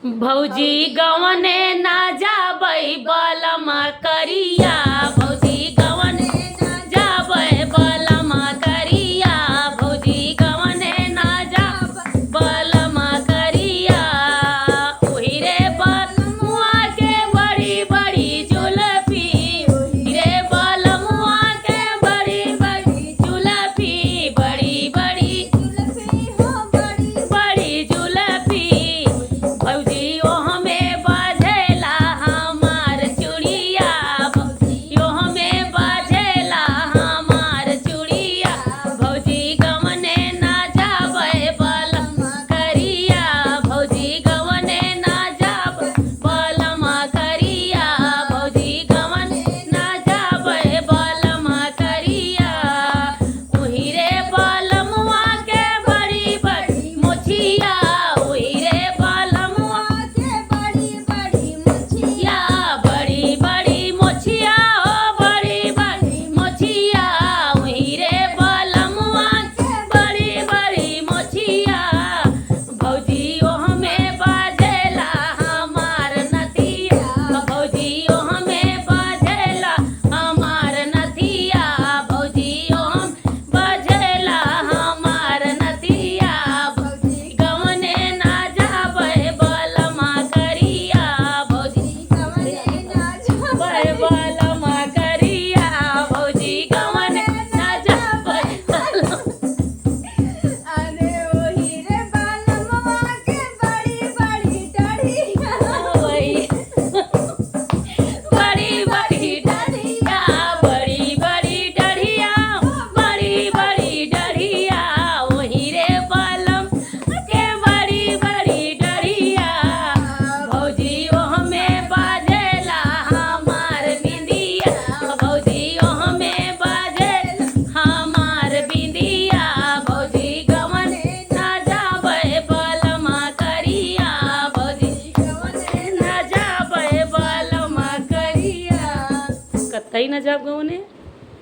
भौजी गवने ना जाबै बलमा करिया, भौजी गवने ना जाबै बलमा करिया, भौजी गवने ना जाबै बलमा करिया। ओही रे बलमुआ के बड़ी बड़ी जुलफी, ओही रे बलमुआ के बड़ी बड़ी जुलफी, बड़ी बड़ी जुलफी हो बड़ी बड़ी जुलफी। भौजी ओ हमें बाजेला हमार चूड़िया, भौजी ओ हमें बाजेला हमार चूड़िया, भौजी गवने ना जाबै बलमा करिया, भौजी गवने ना जाबै बलमा करिया, भौजी गवने ना जाबै बलमा करिया। ओही रे बलमुआ के बड़ी बड़ी मोछिया, ओही रे बलमुआ के बड़ी बड़ी मोछिया, बड़ी बड़ी मोछिया हो बड़ी बड़ी मोछिया, ओही रे बलमुआ के बड़ी बड़ी मोछिया। भौजी ओ हमें बाजेला हमार नथिया, भौजी ओ हमें बाजेला हमार नथिया, भौजी ओ हम बाजेला हमार नथिया, भौजी गवने ना जाबै बलमा करिया, भौजी गवने ना जाबै बलमा करिया, भौजी गवने ना जाबै बलमा। अरे ओही रे बलमुआ के बड़ी बड़ी डढ़िया, बड़ी बड़ी डढ़िया, बड़ी बड़ी डढ़िया, बड़ी बड़ी डढ़िया, ओही रे बलम के बड़ी बड़ी डढ़िया। भौजी ओ हमें बाजेला हमार बिंदिया, भौजी ओ हमें बाजेला हमार बिंदिया, भौजी गवने ना जाबै बलमा करिया, भौजी गवने ना जाबै बलमा करिया। कतई ना जाब गवने।